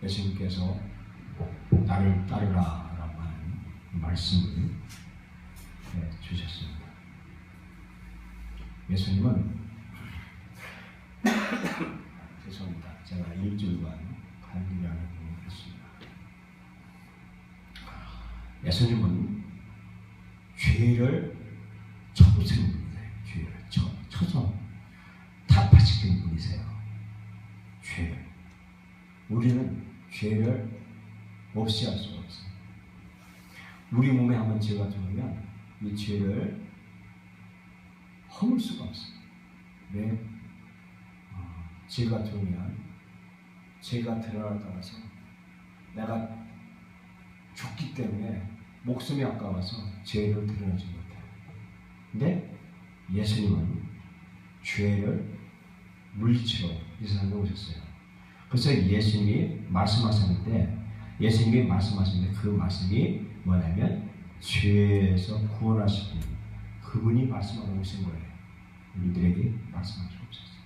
예수님께서 나를 따르라 라고 하는 말씀을 주셨습니다. 예수님은 죄송합니다. 제가 일주일간 감기를 했습니다. 예수님은 죄를 쳐부수는 분이세요. 죄를 쳐서 타파시키는 분이세요. 죄를. 우리는 죄를 없이 할 수가 없어요. 우리 몸에 한번 죄가 들어오면 이 죄를 허물 수가 없어요. 왜? 죄가 들어오면 죄가 드러날 따라서 내가 죽기 때문에 목숨이 아까워서 죄를 드러내지 못해요. 근데 예수님은 죄를 물리치러 이 세상에 오셨어요. 그래서 예수님이 말씀하셨는데 그 말씀이 뭐냐면 죄에서 구원하시는 그분이 말씀하고 오신 거예요. 우리들에게 말씀하시고 오셨어요.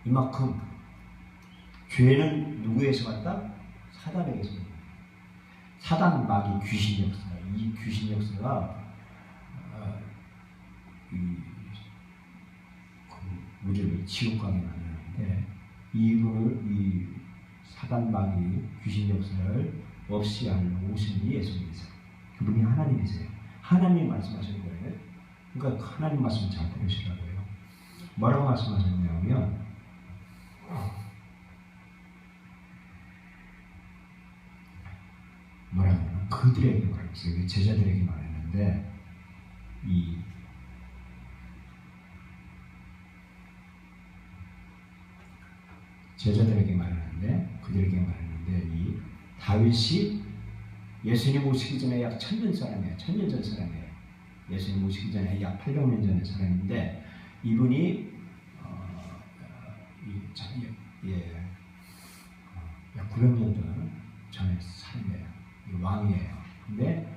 이만큼 죄는 누구에서 왔다? 사단에게서 왔다. 사단 마귀 귀신 역사, 이 귀신 역사가 우리를 지옥 가게 만드는데 이 사단 마귀 귀신 역사를 없이 하려고 오신 이 예수님이세요. 그분이 하나님이세요. 하나님이 말씀하신 거예요. 그러니까 하나님 말씀 잘 들으시라고요. 뭐라고 말씀하셨냐면 뭐라고 그들에게 말했어요. 제자들에게 말했는데 이 제자들에게 말했는데 그들에게 말했는데 이 다윗이 예수님 오시기 전에 약 1000년 사람이에요. 1000년 전 사람이에요. 예수님 오시기 전에 약 800년 전의 사람인데 이분이 약 900년 전의 사람이에요. 왕이에요. 근데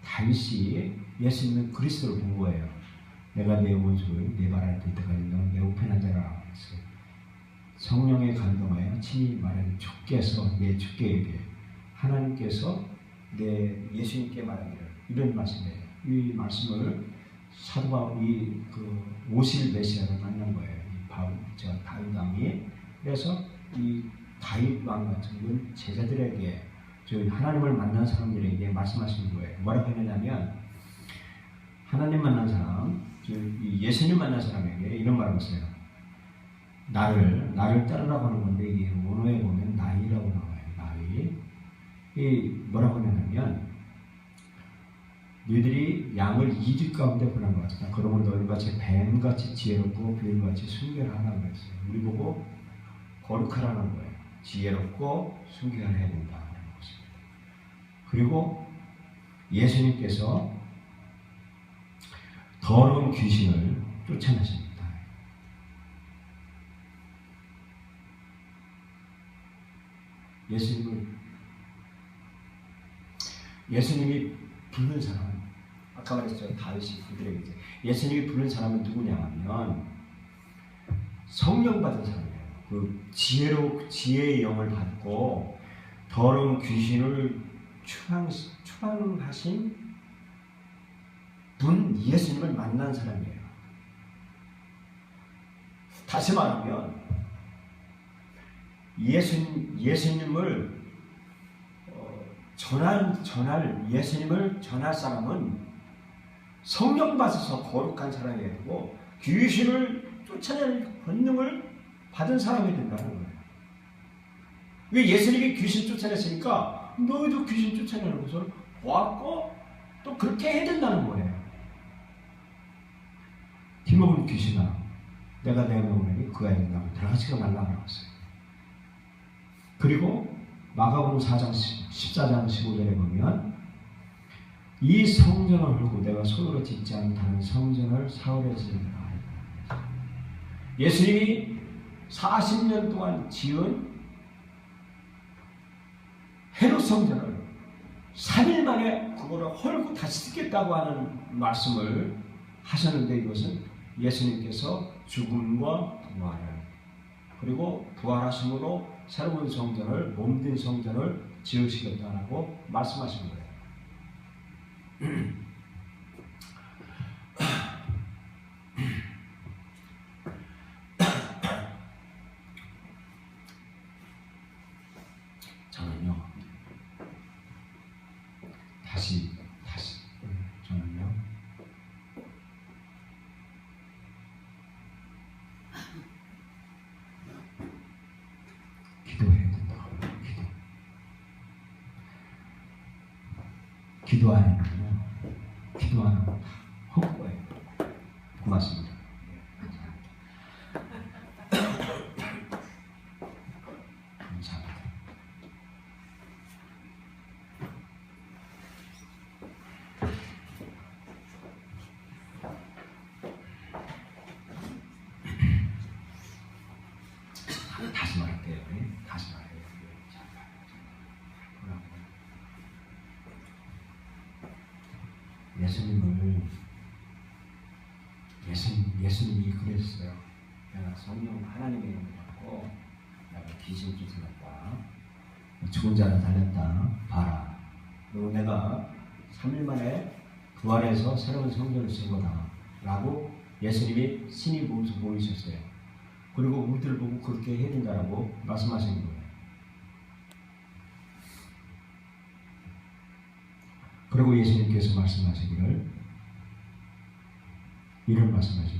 다윗이 예수님은 그리스도를 본 거예요. 내가 내 원수를 내 발 아래 둘 때까지 너는 매우 편한 자라 했어요. 성령의 감동하여 친히 말하는 주께서 내 주께에게 하나님께서 내 예수님께 말하기를 이런 말씀이에요. 이 말씀을 사도가 그 오실 메시아를 만난 거예요. 다윗 왕이. 그래서 이 다윗 왕 같은 건 제자들에게 하나님을 만난 사람들에게 말씀하시는 거예요. 뭐라고 했냐면 하나님 만난 사람, 예수님 만난 사람에게 이런 말을 했어요. 나를 따르라고 하는 건데 이게 원어에 보면 나이라고 나와요. 나이. 이 뭐라고 하냐면 너희들이 양을 이집 가운데 보낸 것 같다. 그러므로 너희같이 뱀같이 지혜롭고 비울같이 순결하라고 했어요. 우리 보고 거룩하라는 거예요. 지혜롭고 순결해야 된다는 것입니다. 그리고 예수님께서 더러운 귀신을 쫓아내십니다. 예수님이 부른 사람은 아까 말했죠. 다윗이 그들에게 예수님이 부른 사람은 누구냐면 성령 받은 사람이에요. 그 지혜의 영을 받고 더러운 귀신을 추방하신 분 예수님을 만난 사람이에요. 다시 말하면 예수님을 예수님을 전할 사람은 성령 받아서 거룩한 사람이 되고 귀신을 쫓아낼 권능을 받은 사람이 된다는 거예요. 왜 예수님이 귀신 쫓아냈으니까 너희도 귀신 쫓아내는 것을 보았고 또 그렇게 해야 된다는 거예요. 힘없는 귀신아 내가 내 명령이 그 아이를 나고 들어가지가 말라고 했어요. 그리고 마가복음 14장 15절에 보면 이 성전을 헐고 내가 손으로 짓지 않다는 성전을 사흘에 지으리라. 예수님이 40년 동안 지은 헤롯 성전을 3일 만에 그거를 헐고 다시 짓겠다고 하는 말씀을 하셨는데 이것은 예수님께서 죽음과 부활을 그리고 부활하심으로 새로운 성전을, 몸된 성전을 지으시겠다라고 말씀하신 거예요. 저는요, 저는요, 기도해야 된다고. 기도하는군요. 기도하는 건 헛거예요. 고맙습니다. 감사합니다. 다시 말할게요. 다시 말해요. 예수님이 그랬어요. 내가 성령 하나님의 영을 받고 내가 귀신을 쫓아냈다. 죽은 자를 살렸다. 봐라. 그리고 내가 3일 만에 부활해서 새로운 성전을 지은 거다. 라고 예수님이 신이 몸소 보이셨어요. 그리고 우리들 보고 그렇게 해야 된다라고 말씀하신 거예요. 그리고 예수님께서 말씀하시기를 이런 말씀하셨어요.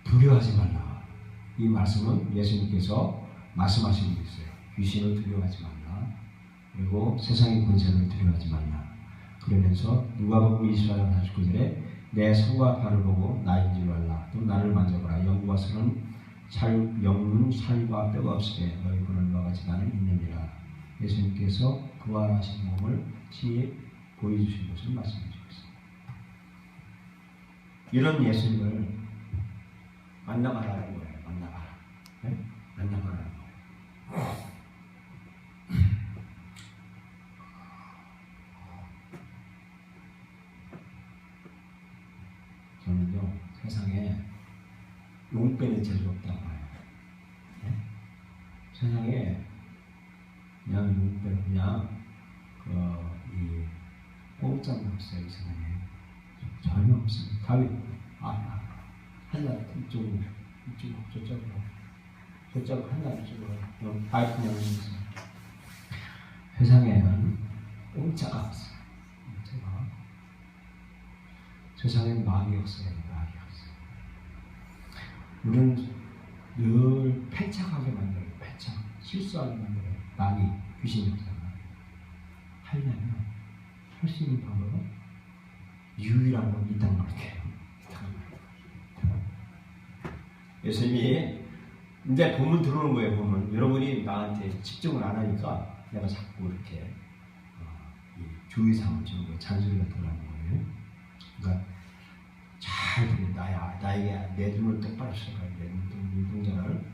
두려워하지 말라. 이 말씀은 예수님께서 말씀하시고 있어요. 귀신을 두려워하지 말라. 그리고 세상의 권세를 두려워하지 말라. 그러면서 누가복음 24장 49절에 내 손과 발을 보고 나인 줄 알라. 또 나를 만져보라. 영과 손은 영은 살과 뼈가 없으되 너희 보는 바가 같이 나는 있느니라. 예수님께서 부활하신 몸을 친히 보여주신 것을 말씀해 주고 있습니다. 이런 예수님을 만나봐라는 거예요. 만나봐라. 네? 만나봐라는 거예요. 저는요, 세상에 용 빼는 재주 없다고 봐요. 네? 세상에 그냥 용 빼는 그냥 이 공짜가 없어요. 이 세상에 전혀 없어요. 다윗 한날 이쪽으로 저쪽 한날 이쪽으로 바이크 그냥 있어요. 세상에는 공짜가 없어요. 세상에는 마귀 없어요. 마귀 없어요. 우리는 늘 패착하게 만들어요. 패착, 실수하게 만들어요. 마귀, 귀신이 없잖아. 하려면 할 수 있는 방법은 유일한 건 이딴 말이에요. 예수님이 이제 본문 들어오는 거예요. 본문. 여러분이 나한테 집중을 안 하니까 내가 자꾸 이렇게 주의사항을 주는 거예요. 잔소리가 들어가는 거예요. 그러니까 잘 들어. 나에게 내 눈을 똑바로 쳐가야 돼. 눈동자를.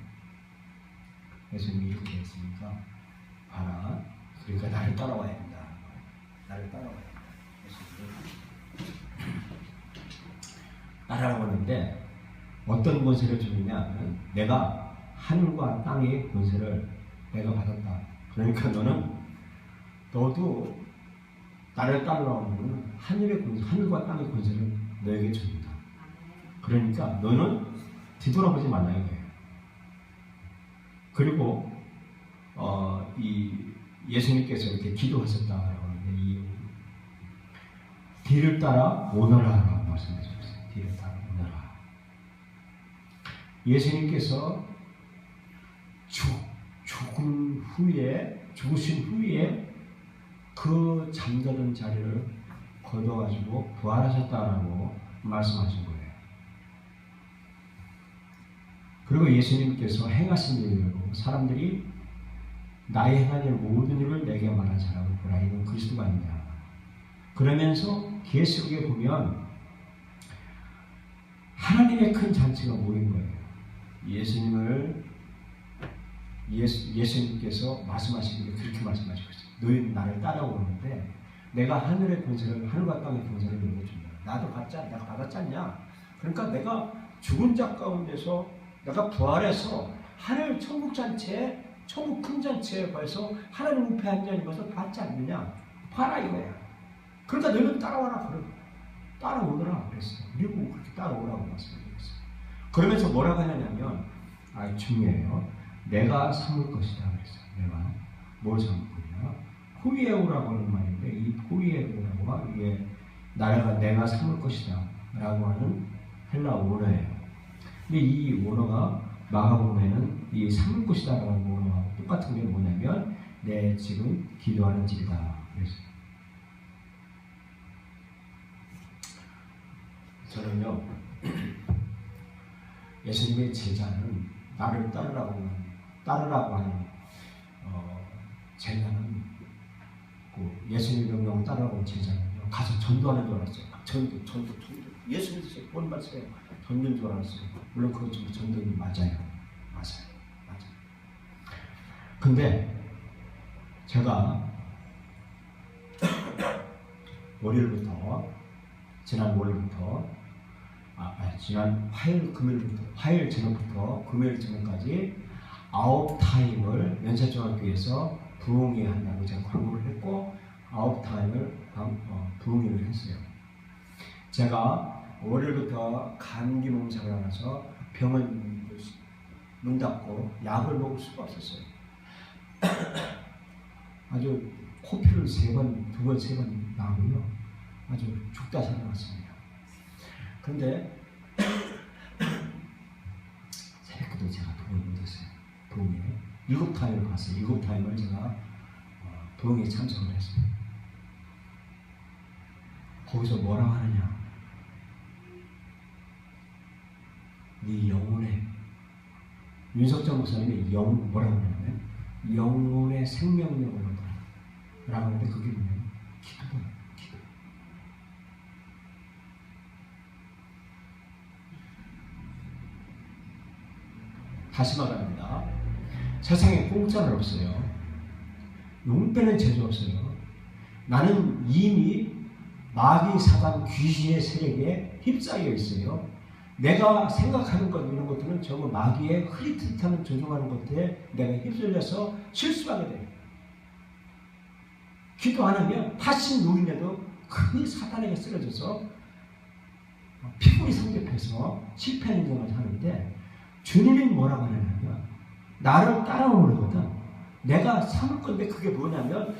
예수님이 이렇게 했으니까 봐라. 그러니까 나를 따라와야 된다. 나를 따라와야 된다. 따라오는데 어떤 권세를 주느냐? 내가 하늘과 땅의 권세를 내가 받았다. 그러니까 너도 나를 따라오는 하늘의 권세, 하늘과 땅의 권세를 너에게 줍니다. 그러니까 너는 뒤돌아보지 말라 이거예요. 그리고 이 예수님께서 이렇게 기도하셨다라고 하는데 이 뒤를 따라 오너라라고 말씀해 주셨어요. 뒤를 따라 오너라. 예수님께서 죽으신 후에 그 잠자던 자리를 거둬가지고 부활하셨다라고 말씀하신 거예요. 그리고 예수님께서 행하신 일을 사람들이 나의 행하는 모든 일을 내게 말한 사람을 보라. 이는 그리스도가 아니냐. 그러면서 계시록에 보면 하나님의 큰 잔치가 모인 거예요. 예수님께서 말씀하시기를 그렇게 말씀하시고 있어요. 너희는 나를 따라오는데 내가 하늘의 권세를, 하늘과 땅의 권세를 너희에게 준다. 나도 내가 받았지 않냐? 그러니까 내가 죽은 자 가운데서 내가 부활해서 하늘 천국 잔치에 천국 큰 잔치에 가서 하나님 우편에 앉아 있는 것을 봤지 않느냐? 봐라 이거야. 그러니까 너는 따라와라 그래. 따라오더라 그랬어요. 우리 보고 그렇게 따라오라고 말씀드렸어요. 그러면서 뭐라고 하냐면 중요해요. 내가 삼을 것이다 그랬어요. 내가 뭘 삼을 거냐? 포이에오라고 하는 말인데 이 포이에오라고 이게 나라가 내가 삼을 것이다 라고 하는 헬라 원어예요. 근데 이 원어가 마가복음에는 이 삼을 것이다 라는 원어하고 똑같은 게 뭐냐면 내 지금 기도하는 집이다 그랬어요. 저는요 예수님의 제자는 나를 따르라고 하는 제자는 예수님의 명령을 따르라고 하는 제자는요 가서 전도하는 줄 알았어요. 전도 예수님께서 본 말씀에 전도인 줄 알았어요. 물론 그것 좀 전도인 맞아요. 근데 제가 지난 월요일부터 지난 화요일 저녁부터 금요일 저녁까지 9타임을 연세중학교에서 부흥회 한다고 제가 광고를 했고 9타임을 부흥회를 했어요. 제가 월요일부터 감기 몸살을 나서 병원 문 닫고 약을 먹을 수가 없었어요. 아주 코피를 2번, 3번 나오고요. 아주 죽다 살아났습니다. 그런데 새벽기도 제가 2번 못했어요. 부흥회 7타임을 갔어요. 7타임을 제가 부흥회에 참석을 했어요. 거기서 뭐라고 하느냐? 네 영혼의 윤석정 목사님의 뭐라고 하냐면 영혼의 생명력을 얻어라 라고 하는데 그게 뭐냐면 기도. 다시 말합니다. 세상에 공짜는 없어요. 용 빼는 재주 없어요. 나는 이미 마귀, 사단, 귀신의 세력에 휩싸여 있어요. 내가 생각하는 것 이런 것들은 전부 마귀의 흐릿흐릿하는 조종하는 것들에 내가 휩쓸려서 실수하게 돼요. 기도 안 하면 다시 노인에도 그 사단에게 쓰러져서 피골이 성급해서 실패하는 경우를 하는데 주님이 뭐라고 하냐면 나를 따라오는 거거든. 내가 삼을 건데 그게 뭐냐면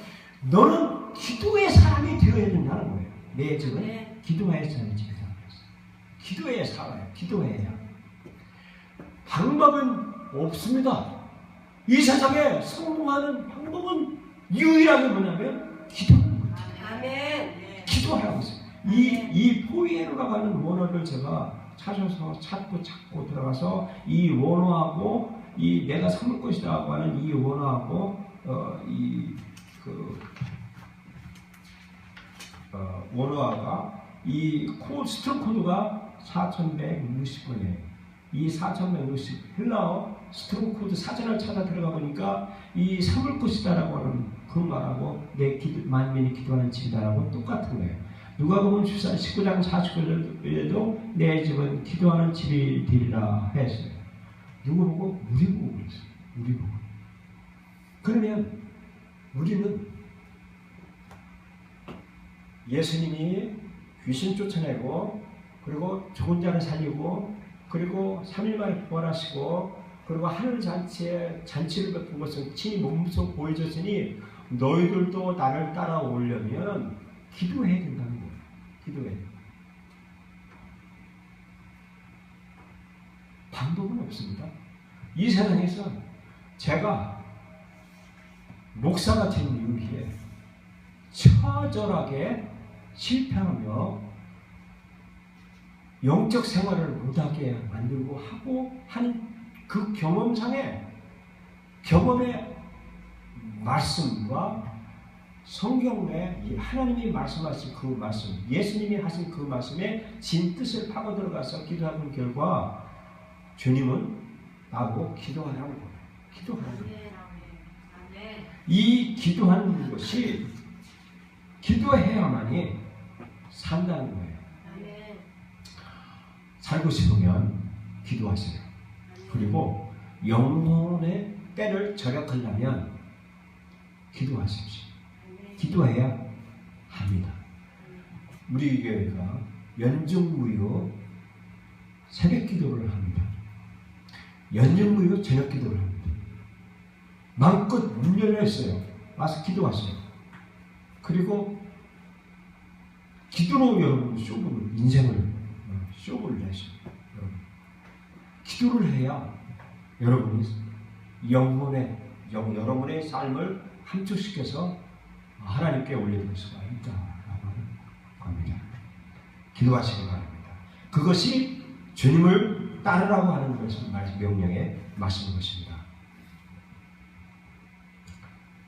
너는 기도의 사람이 되어야 된다는 거예요. 내 집은 기도의 사람이 집이다. 기도해야 살아요. 기도해야. 방법은 없습니다. 이 세상에 성공하는 방법은 유일하게 뭐냐면 기도하는 거예요. 아멘. 기도하라고 했어요. 이 포이에로라고 하는 원어를 제가 찾아서 찾고 들어가서 이 원어하고 이 내가 삼을 것이라고 하는 이 원어하고 원어가 이 스트록 코드가 4160번이에요. 이 4160 헬라어 스트록 코드 사전을 찾아 들어가 보니까 이 삼을 것이다라고 하는 그 말하고 내 만민이 기도하는 집이다라고 똑같은 거예요. 누가복음 19장 49절에도 내 집은 기도하는 집이 되리라 했어요. 누구 보고? 우리 보고 그랬어요. 우리 보고. 그러면 우리는 예수님이 귀신 쫓아내고 그리고 죽은 자를 살리고 그리고 3일 만에 부활하시고 그리고 하늘 잔치를 베푼 것을 친히 몸소 보여줬으니 너희들도 나를 따라오려면 기도해야 된다는 거예요. 기도해야 돼요. 방법은 없습니다. 이 세상에서 제가 목사가 된 이후에 처절하게 실패하며 영적 생활을 못하게 만들고 하고 하는 그 경험의 말씀과 성경에 하나님이 말씀하신 그 말씀, 예수님이 하신 그 말씀에 진뜻을 파고 들어가서 기도하는 결과 주님은 나보고 기도하라는 거예요. 기도하라는 거예요. 이 기도하는 것이 기도해야만이 산다는 거예요. 살고 싶으면 기도하세요. 그리고 영혼의 때를 절약하려면 기도하십시오. 기도해야 합니다. 우리 교회가 연중무휴 새벽 기도를 합니다. 연중무휴 저녁 기도를 합니다. 마음껏 문 열려 있어요. 와서 기도하세요. 그리고 기도로 여러분 인생을 쇼를 내셔요. 기도를 해야 여러분이 여러분의 삶을 함축시켜서 하나님께 올려드릴 수가 있다라고 하는 겁니다. 기도하시기 바랍니다. 그것이 주님을 따르라고 하는 것을 명령에 말씀인 것입니다.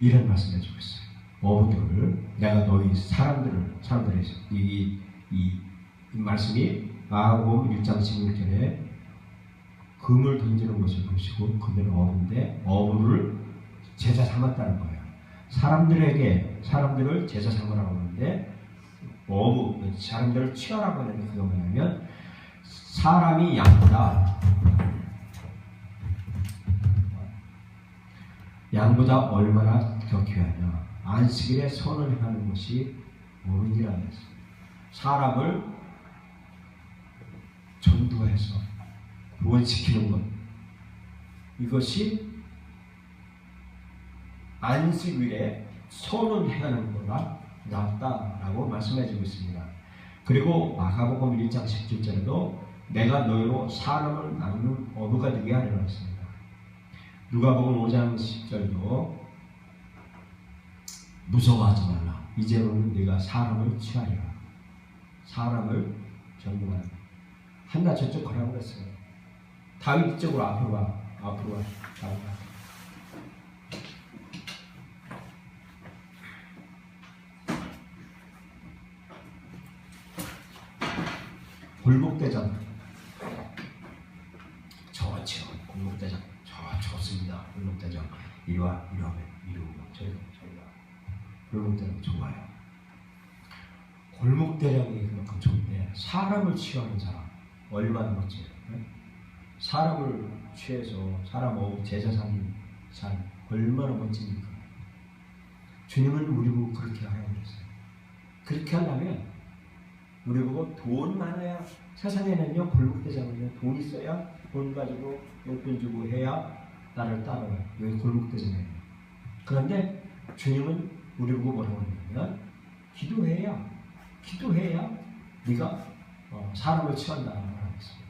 이런 말씀을 해주고 있어요. 어부들을 내가 너희 사람들의 이 말씀이 마가복음 1장 16절에 금을 던지는 것을 보시고 그들은 어부인데 어부를 제자 삼았다는 거예요. 사람들을 제자 삼으라고 하는데 사람들을 취하라고 하는데 그게 뭐냐면 사람이 양보다 얼마나 더 귀하냐. 안식일에 선을 행하는 것이 모르니라 했습니다. 사람을 전도해서 구원시키는 것, 이것이 안식일에 선을 행하는 것보다 낫다라고 말씀해주고 있습니다. 그리고 마가복음 1장 17절에도 내가 너희로 사람을 나누는 어부가 되게 하리라 했습니다. 누가복음 5장 10절도 무서워하지 말라. 이제로는 네가 사람을 취하리라. 사람을 전도하라. 한나 저쪽 가라고 그랬어요. 다윗 쪽으로 앞으로 와. 골목대장 좋죠. 골목대장 좋습니다. 골목대장 이리와 저희가 골목대장 좋아요. 골목대장이 그만큼 좋은데 사람을 취하는 사람 얼마나 멋져요. 네? 사람을 취해서 사람 제자 삼는 삶 얼마나 멋집니까? 주님은 우리 보고 그렇게 하라고 그랬어요. 그렇게 하려면 우리 보고 돈 많아야, 세상에는요 골목대장은요 돈 있어야 돈 가지고 용돈 주고 해야 나를 따라와요. 여기 골목대장이에요. 그런데 주님은 우리 보고 뭐라고 하냐면 기도해야 네가 사람을 취한다라고 하겠습니다.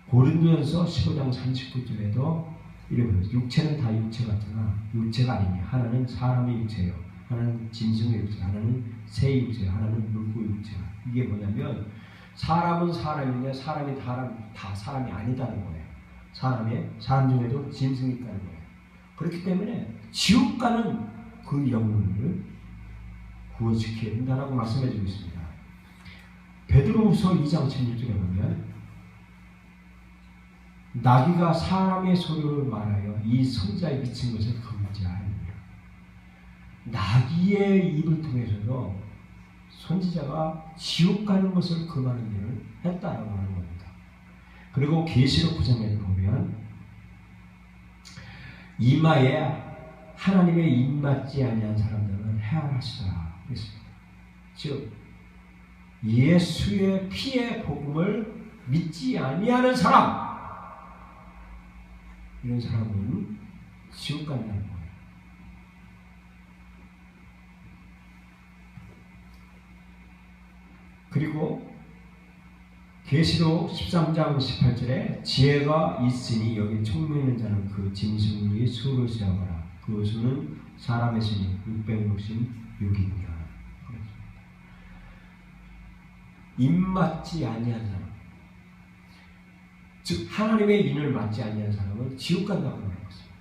고린도전서 15장 39절에도 이렇게 육체는 다 육체 같으나 육체가 아니니 하나는 사람의 육체요, 하나는 짐승의 육체, 하나는 새 육체, 하나는 물고기 육체. 이게 뭐냐면 사람은 사람인데 사람이 다 사람이 아니다는 거예요. 사람 중에도 짐승이 있다는 거예요. 그렇기 때문에 지옥 가는 그 영혼을 구원시켜야 된다라고 말씀해주고 있습니다. 베드로후서 2장 16절에 보면 나귀가 사람의 소리를 말하여 이 선자에 미친 것을 금지하느니라. 나귀의 입을 통해서도 선지자가 지옥 가는 것을 금하는 일을 했다라고 하는 겁니다. 그리고 계시록 9장에 보면 이마에 하나님의 입맞지 아니한 사람들은 해하시더라 그랬습니다. 즉 예수의 피의 복음을 믿지 아니하는 사람, 이런 사람은 지옥 간다는 거예요. 그리고 계시록 13장 18절에 지혜가 있으니 여기 총명 있는 자는 그 짐승의 수를 세어보라. 그 수는 사람의 수니 666이니라. 입맞지 아니한 사람, 즉 하나님의 인을 맞지 아니한 사람은 지옥 간다고 말했습니다.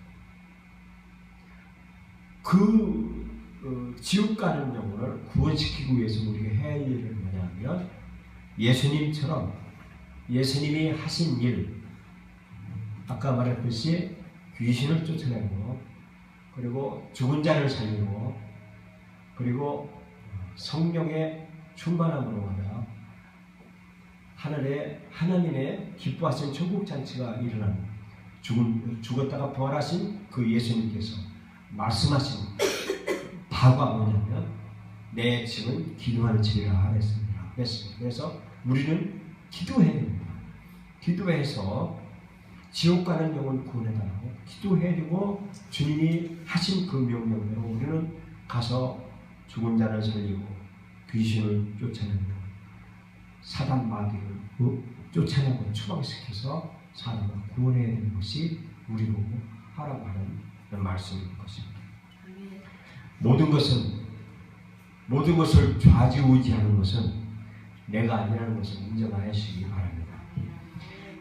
그 지옥 가는 영혼을 구원시키기 위해서 우리가 해야 할 일은 뭐냐면 예수님처럼 예수님이 하신 일, 아까 말했듯이 귀신을 쫓아내고 그리고 죽은 자를 살리고 그리고 성령의 충만함으로 하며 하늘에 하나님의 기뻐하신 천국 잔치가 일어나는 죽었다가 부활하신 그 예수님께서 말씀하신 바가 뭐냐면 내 집은 기도하는 집이라 하랬습니다. 그래서 우리는 기도해야 됩니다. 기도해서 지옥 가는 영혼 구원해달라고 기도해야 되고 주님이 하신 그 명령대로 우리는 가서 죽은 자를 살리고 귀신을 쫓아내고 사단 마귀를 쫓아내고 추방시켜서 사람을 구원해야 되는 것이 우리 보고 하라고 하는 말씀인 것입니다. 모든 것을 좌지우지하는 것은 내가 아니라는 것을 인정하시기 바랍니다.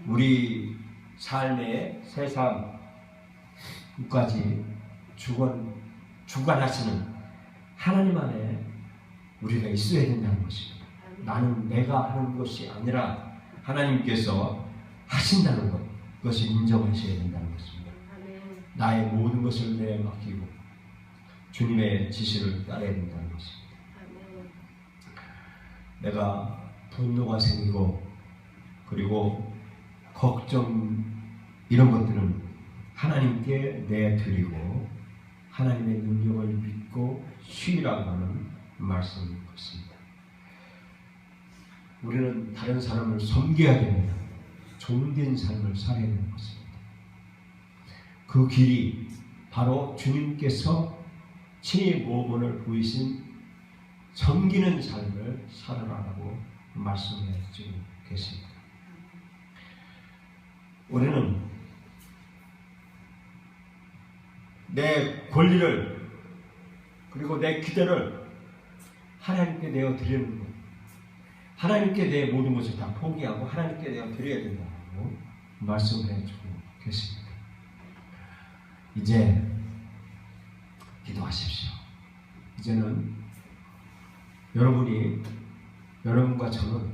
우리 삶의 세상까지 주관하시는 하나님 안에 우리가 있어야 된다는 것입니다. 나는 내가 하는 것이 아니라 하나님께서 하신다는 것, 그것을 인정하셔야 된다는 것입니다. 나의 모든 것을 내에 맡기고 주님의 지시를 따라야 된다는 것입니다. 내가 분노가 생기고 그리고 걱정 이런 것들은 하나님께 내드리고 하나님의 능력을 믿고 쉬라고 하는 말씀인 것입니다. 우리는 다른 사람을 섬겨야 됩니다. 종된 삶을 살아야 되는 것입니다. 그 길이 바로 주님께서 친히 모범을 보이신 섬기는 삶을 살아라라고 말씀해 주고 계십니다. 우리는 내 권리를 그리고 내 기대를 하나님께 내어 드리는 것, 하나님께 내 모든 것을 다 포기하고 하나님께 내어 드려야 된다고 말씀해 주고 계십니다. 이제 기도하십시오. 이제는 여러분과 저는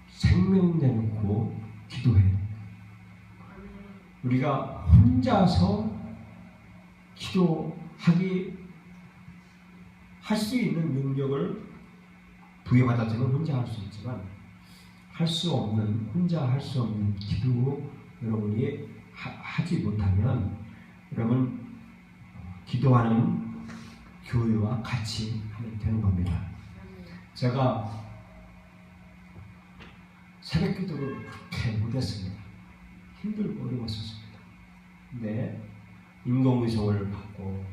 생명 내놓고 기도해야 됩니다. 우리가 혼자서 할 수 있는 능력을 부여받았다면 혼자 할 수 있지만 혼자 할 수 없는 기도 여러분이 하지 못하면 여러분 기도하는 교회와 같이 하면 되는 겁니다. 제가 새벽 기도를 그렇게 못했습니다. 힘들고 어려웠었습니다. 근데 인공위성을 받고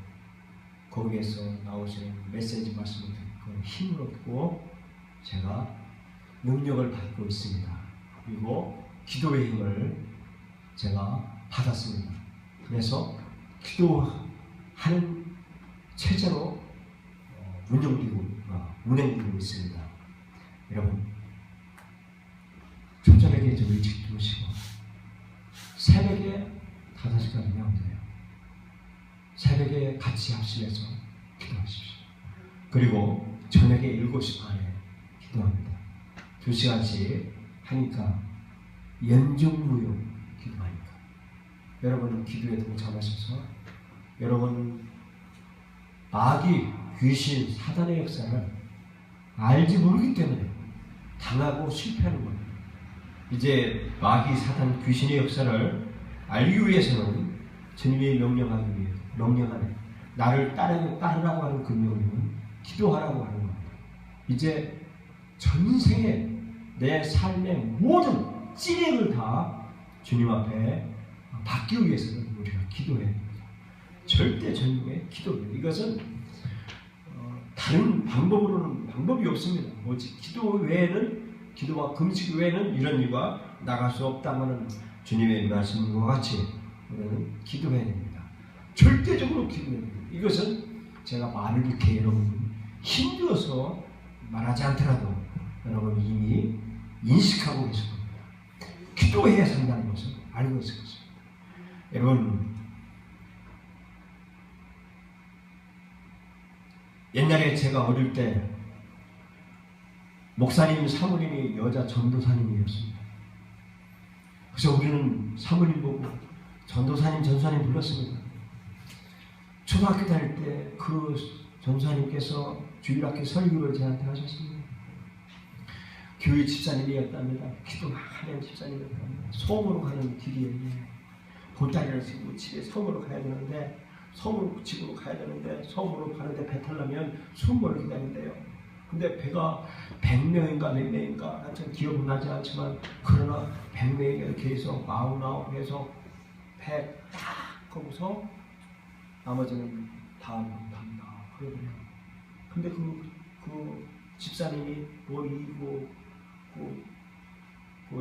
거기에서 나오시는 메시지 말씀을 듣고 힘을 얻고 제가 능력을 받고 있습니다. 그리고 기도의 힘을 제가 받았습니다. 그래서 기도하는 체제로 운행되고 있습니다. 여러분 초저녁에 좀 일찍 주무시고 새벽에 5시까지 나오세요. 새벽에 같이 합심해서 기도하십시오. 그리고 저녁에 7시 반에 기도합니다. 2시간씩 하니까 연중무휴 기도하니까 여러분 기도에 동참하셔서 여러분 마귀, 귀신, 사단의 역사를 알지 모르기 때문에 당하고 실패하는 거예요. 이제 마귀, 사단, 귀신의 역사를 알기 위해서는 주님이 명령하는 나를 따르라고 하는 그 명령은 기도하라고 하는 겁니다. 이제 전생에 내 삶의 모든 찌레를 다 주님 앞에 받기 위해서는 우리가 기도해야 됩니다. 절대 전능의 기도입니다. 이것은 다른 방법이 없습니다. 오직 기도 외에는 기도와 금식 외에는 이런 일과 나갈 수 없다는 주님의 말씀과 같이 우리는 기도해야 됩니다. 절대적으로 기도해야 됩니다. 이것은 제가 말을 이렇게 여러분 힘들어서 말하지 않더라도 여러분 이미 인식하고 계실 겁니다. 기도해야 산다는 것을 알고 있을 것입니다. 여러분 옛날에 제가 어릴 때 목사님, 사모님이 여자 전도사님이었습니다. 그래서 우리는 사모님 보고 전도사님, 전사님 불렀습니다. 초등학교 다닐 때 그 전사님께서 주일학교 설교를 저한테 하셨습니다. 교회 집사님이었답니다. 기도하는 집사님이었답니다. 섬으로 가는 길이에요. 보따리를 쓰고 집에 섬으로 가야 되는데 집으로 가야 되는데 섬으로 가는데 배 타려면 수모를 기다린대요. 근데 배가 100명인가 몇 명인가 하여튼 기억은 나지 않지만 그러나 100명이 이렇게 해서 99 해서 100 딱 거기서 나머지는 다 못한다 그러더래요. 근데 그 집사님이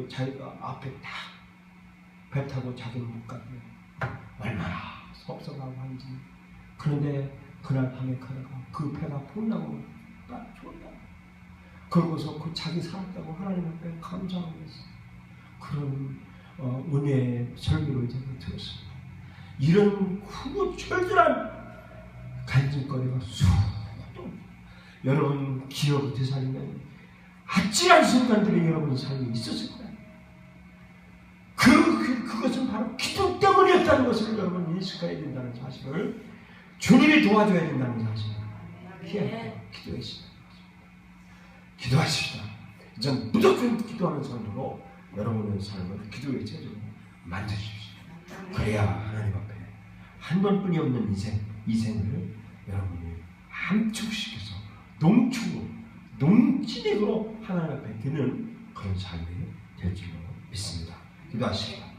자기가 앞에 딱 배 타고 자기는 못 갔대요. 얼마나 섭섭하고 한지. 그런데 그날 밤에 가다가 그 배가 폭나고 딱 죽었다. 그러고서 그 자기 살았다고 하나님 앞에 감사하고 있어요. 그런 은혜의 설교를 제가 들었습니다. 이런 크고 철저한 간증거리가 수도 여러분 기억을 되살리면 아찔한 순간들이 여러분 삶에 있었을 거예요. 그것은 바로 기도 때문이었다는 것을 여러분 인식해야 된다는 사실을 주님이 도와줘야 된다는 사실을 기도했습니다. 기도하십시다. 이전 무조건 기도하는 삶으로 여러분의 삶을 기도의 체제로 만드십시오. 그래야 하나님 앞에 한 번뿐이 없는 이생을 여러분이 함축시켜서 농진액으로 하나님 앞에 드는 그런 삶이 될 줄로 믿습니다. 기도하십시다.